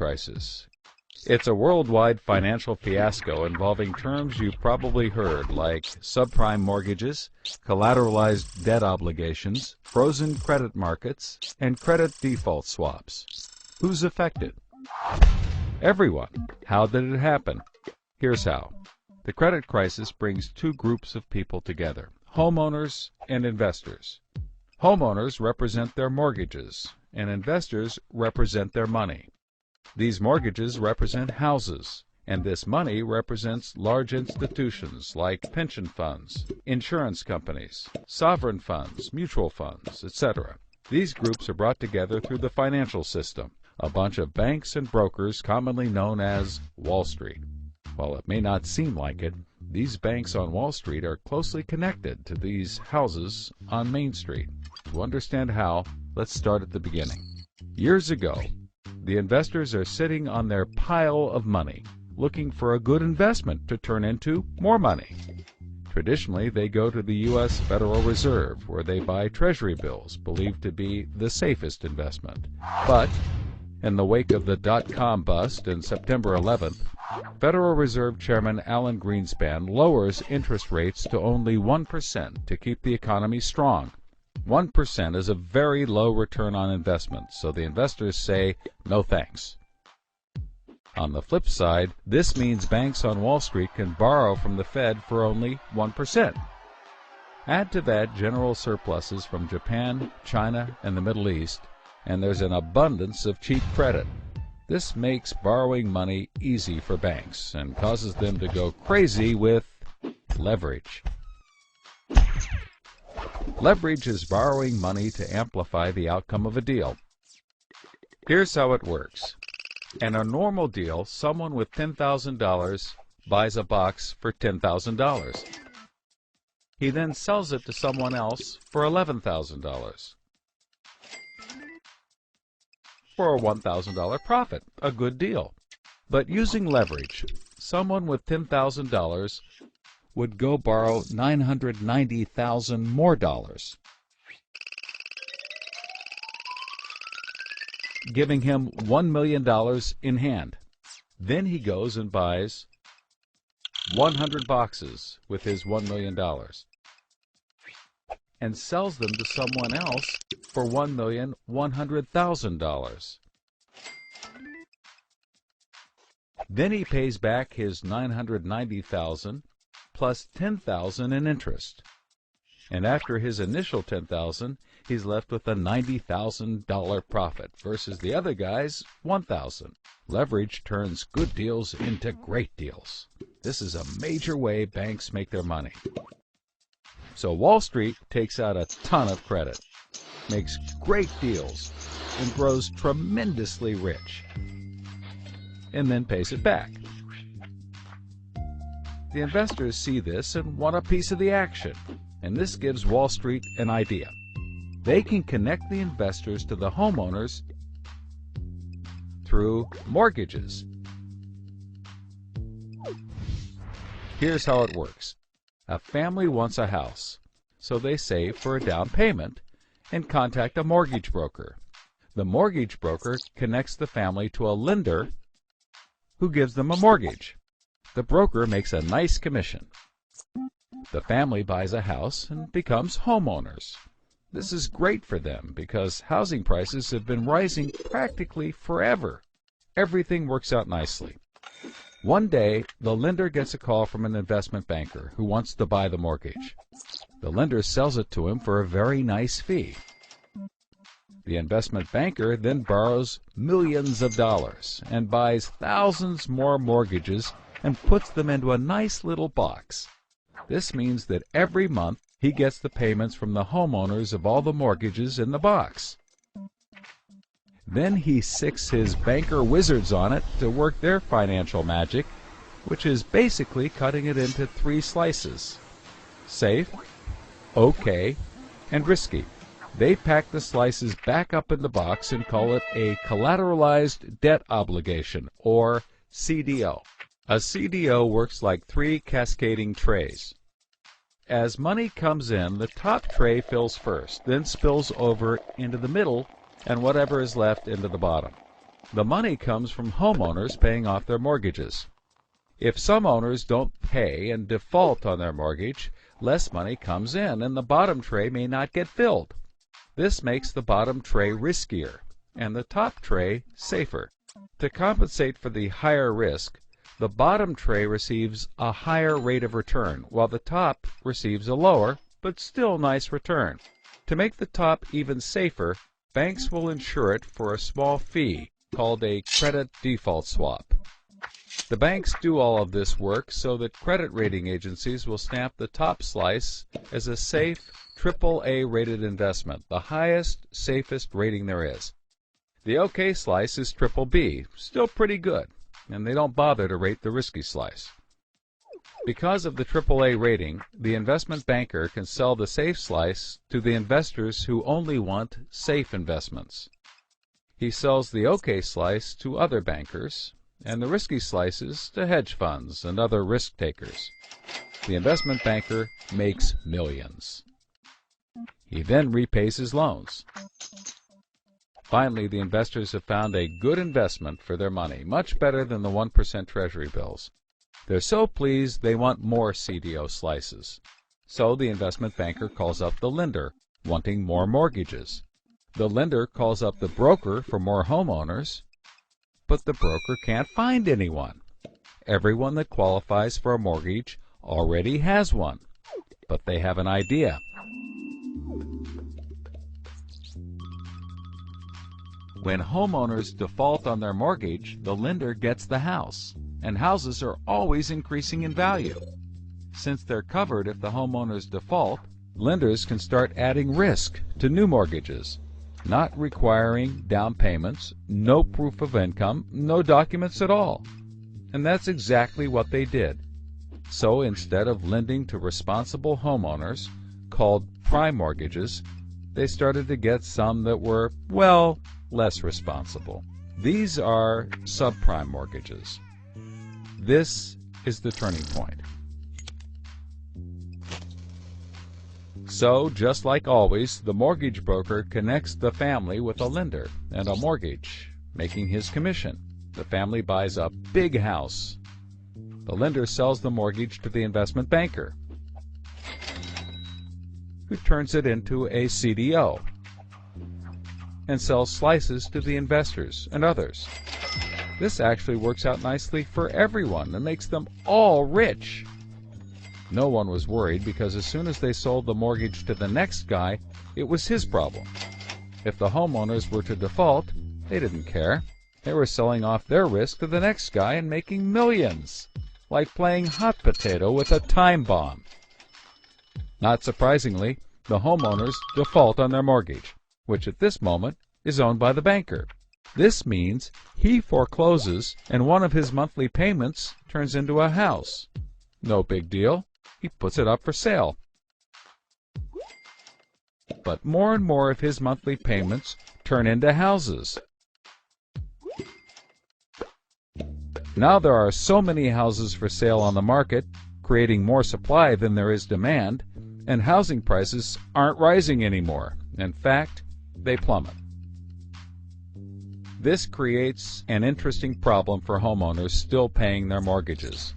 crisis. It's a worldwide financial fiasco involving terms you've probably heard like subprime mortgages, collateralized debt obligations, frozen credit markets, and credit default swaps. Who's affected? Everyone. How did it happen? Here's how. The credit crisis brings two groups of people together, homeowners and investors. Homeowners represent their mortgages, and investors represent their money. These mortgages represent houses, and this money represents large institutions like pension funds, insurance companies, sovereign funds, mutual funds, etc. These groups are brought together through the financial system, a bunch of banks and brokers commonly known as Wall Street. While it may not seem like it, these banks on Wall Street are closely connected to these houses on Main Street. To understand how, let's start at the beginning. Years ago, the investors are sitting on their pile of money, looking for a good investment to turn into more money. Traditionally, they go to the U.S. Federal Reserve, where they buy Treasury bills, believed to be the safest investment. But in the wake of the dot-com bust in September 11th, Federal Reserve Chairman Alan Greenspan lowers interest rates to only 1% to keep the economy strong. 1% is a very low return on investment, so the investors say, no thanks. On the flip side, this means banks on Wall Street can borrow from the Fed for only 1%. Add to that general surpluses from Japan, China, and the Middle East, and there's an abundance of cheap credit. This makes borrowing money easy for banks and causes them to go crazy with leverage. Leverage is borrowing money to amplify the outcome of a deal. Here's how it works. In a normal deal, someone with $10,000 buys a box for $10,000. He then sells it to someone else for $11,000. For a $1,000 profit, a good deal. But using leverage, someone with $10,000 would go borrow $990,000 more dollars, giving him $1 million in hand. Then he goes and buys 100 boxes with his $1 million and sells them to someone else for $1,100,000. Then he pays back his $990,000 plus $10,000 in interest. And after his initial $10,000, he's left with a $90,000 profit versus the other guy's $1,000. Leverage turns good deals into great deals. This is a major way banks make their money. So Wall Street takes out a ton of credit, makes great deals, and grows tremendously rich, and then pays it back. The investors see this and want a piece of the action, and this gives Wall Street an idea. They can connect the investors to the homeowners through mortgages. Here's how it works. A family wants a house, so they save for a down payment and contact a mortgage broker. The mortgage broker connects the family to a lender who gives them a mortgage. The broker makes a nice commission. The family buys a house and becomes homeowners. This is great for them because housing prices have been rising practically forever. Everything works out nicely. One day, the lender gets a call from an investment banker who wants to buy the mortgage. The lender sells it to him for a very nice fee. The investment banker then borrows millions of dollars and buys thousands more mortgages and puts them into a nice little box. This means that every month he gets the payments from the homeowners of all the mortgages in the box. Then he sicks his banker wizards on it to work their financial magic, which is basically cutting it into 3 slices: safe, okay, and risky. They pack the slices back up in the box and call it a collateralized debt obligation, or CDO. A CDO works like 3 cascading trays. As money comes in, the top tray fills first, then spills over into the middle, and whatever is left into the bottom. The money comes from homeowners paying off their mortgages. If some owners don't pay and default on their mortgage, less money comes in and the bottom tray may not get filled. This makes the bottom tray riskier and the top tray safer. To compensate for the higher risk, the bottom tray receives a higher rate of return, while the top receives a lower, but still nice return. To make the top even safer, banks will insure it for a small fee, called a credit default swap. The banks do all of this work so that credit rating agencies will stamp the top slice as a safe, AAA rated investment, the highest, safest rating there is. The OK slice is BBB, still pretty good, and they don't bother to rate the risky slice. Because of the AAA rating, the investment banker can sell the safe slice to the investors who only want safe investments. He sells the OK slice to other bankers, and the risky slices to hedge funds and other risk takers. The investment banker makes millions. He then repays his loans. Finally, the investors have found a good investment for their money, much better than the 1% Treasury bills. They're so pleased they want more CDO slices. So the investment banker calls up the lender, wanting more mortgages. The lender calls up the broker for more homeowners, but the broker can't find anyone. Everyone that qualifies for a mortgage already has one, but they have an idea. When homeowners default on their mortgage, the lender gets the house, and houses are always increasing in value. Since they're covered if the homeowners default, lenders can start adding risk to new mortgages, not requiring down payments, no proof of income, no documents at all. And that's exactly what they did. So instead of lending to responsible homeowners, called prime mortgages, they started to get some that were, well, less responsible. These are subprime mortgages. This is the turning point. So, just like always, the mortgage broker connects the family with a lender and a mortgage, making his commission. The family buys a big house. The lender sells the mortgage to the investment banker, who turns it into a CDO and sells slices to the investors and others. This actually works out nicely for everyone and makes them all rich. No one was worried because as soon as they sold the mortgage to the next guy, it was his problem. If the homeowners were to default, they didn't care. They were selling off their risk to the next guy and making millions, like playing hot potato with a time bomb. Not surprisingly, the homeowners default on their mortgage, which at this moment is owned by the banker. This means he forecloses and one of his monthly payments turns into a house. No big deal. He puts it up for sale. But more and more of his monthly payments turn into houses. Now there are so many houses for sale on the market, creating more supply than there is demand, and housing prices aren't rising anymore. In fact, they plummet. This creates an interesting problem for homeowners still paying their mortgages.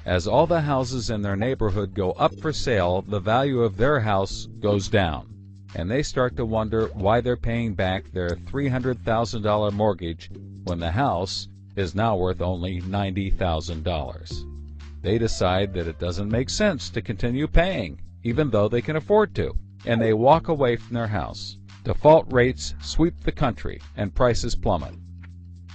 As all the houses in their neighborhood go up for sale, the value of their house goes down, and they start to wonder why they're paying back their $300,000 mortgage when the house is now worth only $90,000. They decide that it doesn't make sense to continue paying, even though they can afford to, and they walk away from their house. Default rates sweep the country, and prices plummet.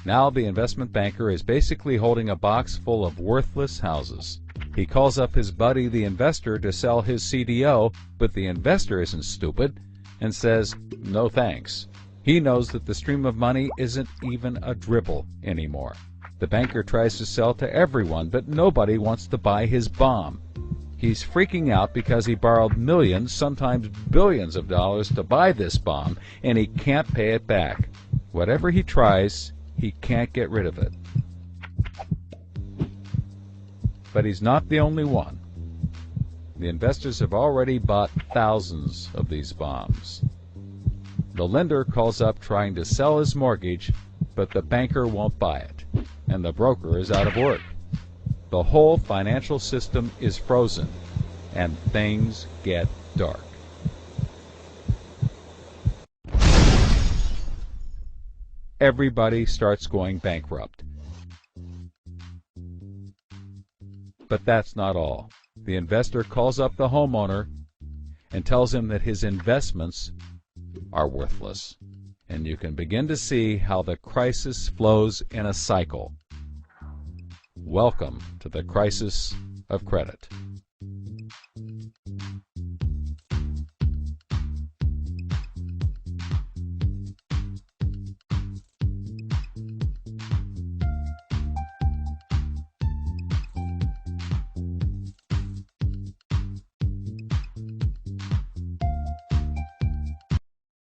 Now the investment banker is basically holding a box full of worthless houses. He calls up his buddy the investor to sell his CDO, but the investor isn't stupid and says, no thanks. He knows that the stream of money isn't even a dribble anymore. The banker tries to sell to everyone, but nobody wants to buy his bomb. He's freaking out because he borrowed millions, sometimes billions of dollars to buy this bomb, and he can't pay it back. Whatever he tries, he can't get rid of it. But he's not the only one. The investors have already bought thousands of these bombs. The lender calls up trying to sell his mortgage, but the banker won't buy it, and the broker is out of work. The whole financial system is frozen, and things get dark. Everybody starts going bankrupt. But that's not all. The investor calls up the homeowner and tells him that his investments are worthless. And you can begin to see how the crisis flows in a cycle. Welcome to the crisis of credit.